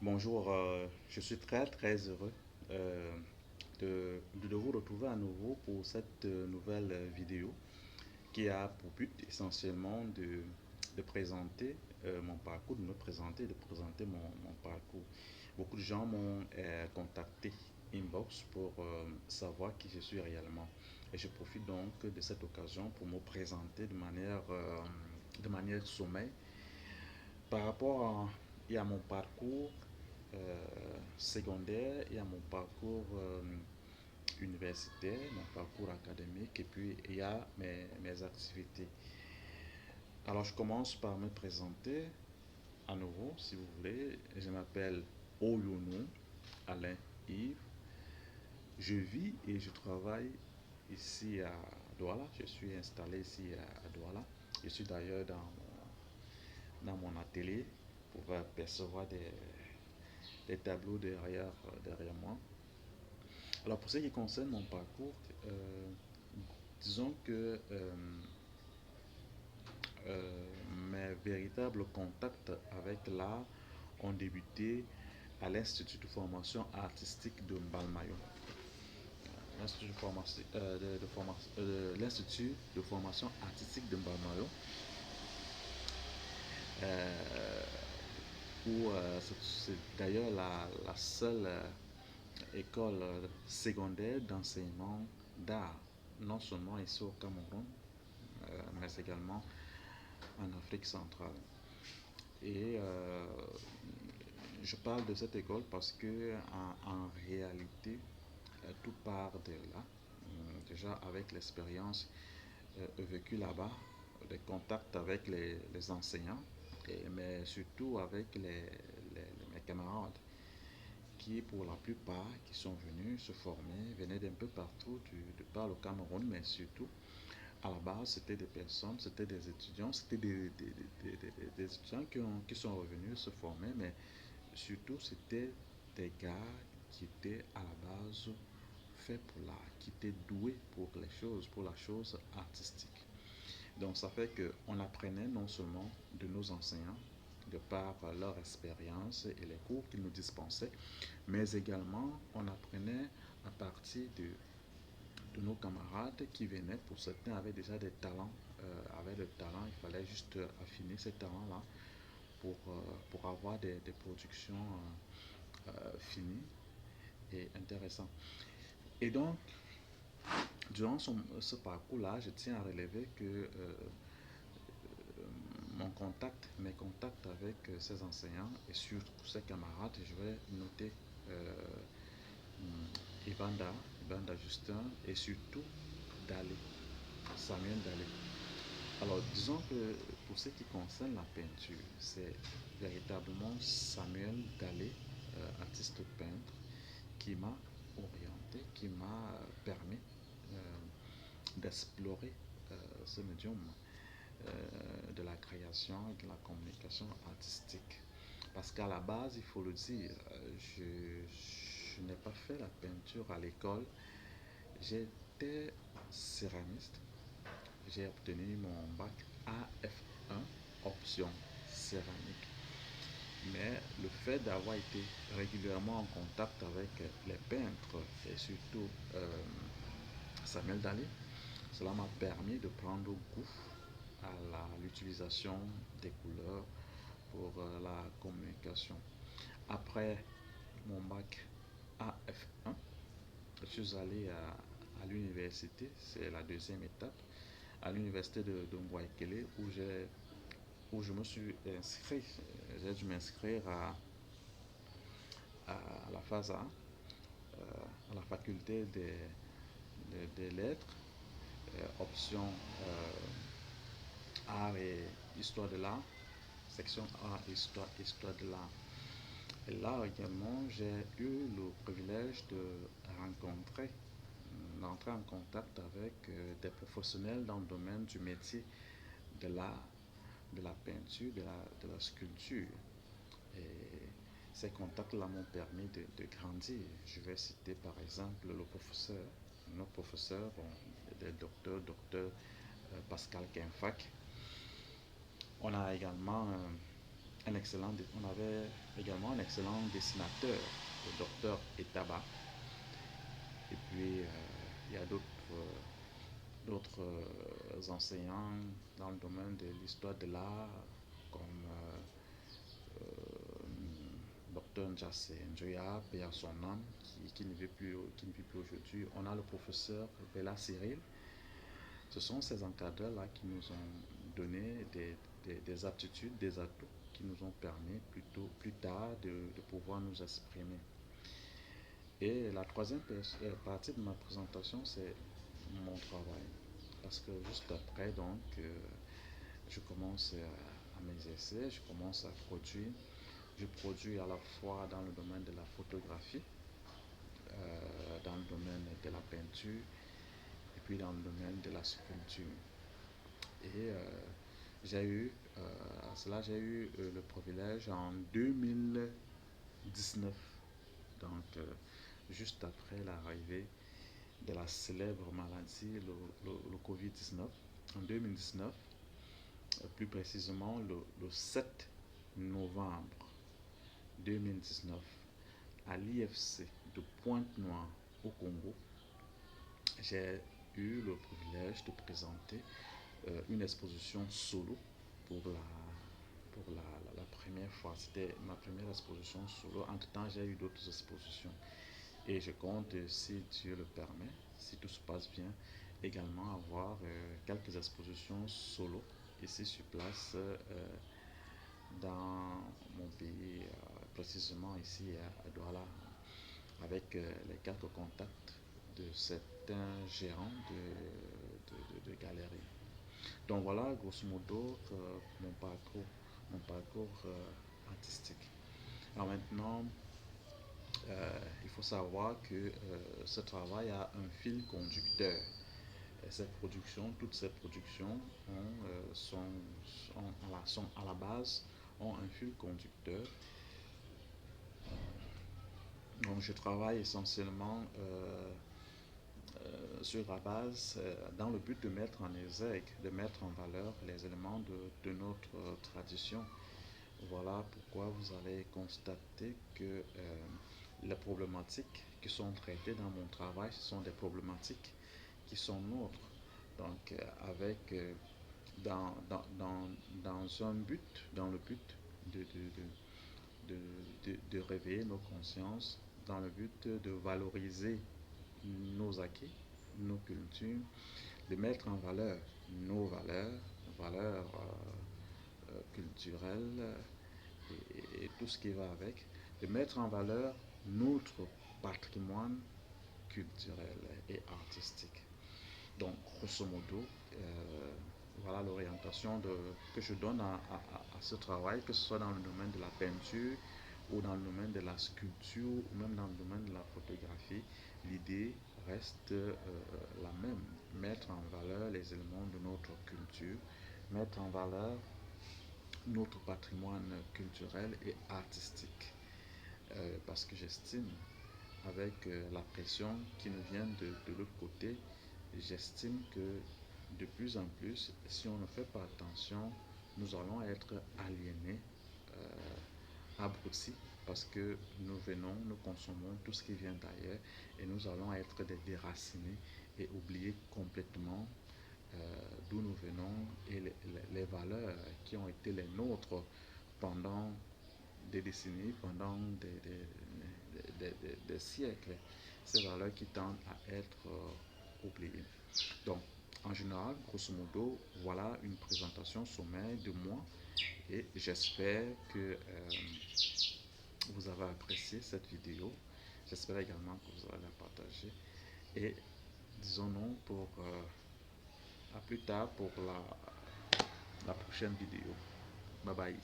Bonjour, je suis très heureux euh, de vous retrouver à nouveau pour cette nouvelle vidéo qui a pour but essentiellement de présenter mon parcours, de me présenter, de présenter mon parcours. Beaucoup de gens m'ont contacté inbox pour savoir qui je suis réellement. Et je profite donc de cette occasion pour me présenter de manière sommaire par rapport à mon parcours secondaire et à mon parcours universitaire, mon parcours académique, et puis il y a mes activités. Alors je commence par me présenter à nouveau, si vous voulez. Je m'appelle Oyonu Alain Yves. Je vis et je travaille ici à Douala. Je suis installé ici à Douala. Je suis d'ailleurs dans mon atelier pour percevoir des tableaux derrière moi. Alors pour ce qui concerne mon parcours, disons que mes véritables contacts avec l'art ont débuté à l'Institut de formation artistique de Mbalmayo. L'Institut de formation artistique de Mbalmayo, euh, où c'est d'ailleurs la seule école secondaire d'enseignement d'art, non seulement ici au Cameroun, mais également en Afrique centrale. Et je parle de cette école parce que en réalité, tout part de là. Déjà avec l'expérience vécue là-bas, les contacts avec les enseignants, mais surtout avec mes camarades qui, pour la plupart, qui sont venus se former, venaient d'un peu partout, de par le Cameroun, mais surtout à la base, c'était des personnes, c'était des étudiants, c'était des étudiants qui sont revenus se former, mais surtout, c'était des gars qui étaient à la base faits pour l'art, qui étaient doués pour les choses, pour la chose artistique. Donc, ça fait qu'on apprenait non seulement de nos enseignants, de par leur expérience et les cours qu'ils nous dispensaient, mais également on apprenait à partir de nos camarades qui venaient. Pour certains avaient déjà des talents, avaient le talent, il fallait juste affiner ces talents-là pour avoir des productions finies et intéressantes. Et donc, durant ce parcours-là, je tiens à relever que mes contacts avec ces enseignants et surtout ces camarades, je vais noter euh, Ibanda, Ibanda Justin et surtout Dalé, Samuel Dalé. Alors, disons que pour ce qui concerne la peinture, c'est véritablement Samuel Dalé, artiste peintre, qui m'a orienté, qui m'a permis euh, d'explorer ce médium de la création et de la communication artistique. Parce qu'à la base, il faut le dire, je n'ai pas fait la peinture à l'école. J'étais céramiste. J'ai obtenu mon bac AF1, option céramique. Mais le fait d'avoir été régulièrement en contact avec les peintres et surtout Samuel Dalí, cela m'a permis de prendre goût à l'utilisation des couleurs pour la communication. Après mon bac AF1, je suis allé à l'université, c'est la deuxième étape, à l'université de Mboakele où je me suis inscrit. J'ai dû m'inscrire à la phase A, à la faculté des lettres, option art et histoire de l'art, section art et histoire de l'art. Et là également, j'ai eu le privilège de rencontrer, d'entrer en contact avec des professionnels dans le domaine du métier de l'art, de la peinture, de la sculpture. Et ces contacts-là m'ont permis de grandir. Je vais citer par exemple le professeur, notre professeur, bon, le docteur Pascal Kenfac. On a également on avait également un excellent dessinateur, le docteur Etaba. Et puis, il y a d'autres enseignants dans le domaine de l'histoire de l'art, comme Dr Njase Njoya, paix à son âme, qui ne vit plus aujourd'hui. On a le professeur Bella Cyril. Ce sont ces encadreurs-là qui nous ont donné des aptitudes, des atouts qui nous ont permis plus tard de pouvoir nous exprimer. Et la troisième partie de ma présentation, c'est mon travail. Parce que juste après, donc, je commence à m'exercer, je commence à produire. Je produis à la fois dans le domaine de la photographie, dans le domaine de la peinture, et puis dans le domaine de la sculpture. Et j'ai eu, à cela, j'ai eu le privilège en 2019, donc juste après l'arrivée de la célèbre maladie, le Covid-19, en 2019, plus précisément le 7 novembre 2019, à l'IFC de Pointe-Noire au Congo, j'ai eu le privilège de présenter une exposition solo pour la première fois. C'était ma première exposition solo. Entre-temps, j'ai eu d'autres expositions. Et je compte, si Dieu le permet, si tout se passe bien, également avoir quelques expositions solo ici sur place dans mon pays, précisément ici à Douala, avec les quelques contacts de certains gérants de galeries. Donc voilà, grosso modo, mon parcours artistique. Alors maintenant, il faut savoir que ce travail a un fil conducteur. Toutes ces productions sont à la base, ont un fil conducteur. Donc je travaille essentiellement sur la base, dans le but de mettre en exergue, de mettre en valeur les éléments de notre tradition. Voilà pourquoi vous allez constater que les problématiques qui sont traitées dans mon travail, ce sont des problématiques qui sont nôtres. Donc, dans un but, dans le but de, de réveiller nos consciences, dans le but de valoriser nos acquis, nos cultures, de mettre en valeur nos valeurs culturelles et tout ce qui va avec, de mettre en valeur notre patrimoine culturel et artistique. Donc, grosso modo, voilà l'orientation que je donne à ce travail, que ce soit dans le domaine de la peinture ou dans le domaine de la sculpture ou même dans le domaine de la photographie. L'idée reste la même, mettre en valeur les éléments de notre culture, mettre en valeur notre patrimoine culturel et artistique. Parce que j'estime, avec la pression qui nous vient de l'autre côté, j'estime que de plus en plus, si on ne fait pas attention, nous allons être aliénés, abrutis, parce que nous consommons tout ce qui vient d'ailleurs et nous allons être des déracinés et oublier complètement d'où nous venons et les valeurs qui ont été les nôtres pendant des décennies, pendant des siècles, ces valeurs qui tendent à être oubliées. Donc, en général, grosso modo, voilà une présentation sommaire de moi et j'espère que vous avez apprécié cette vidéo. J'espère également que vous allez la partager et disons non pour à plus tard pour la prochaine vidéo. Bye bye.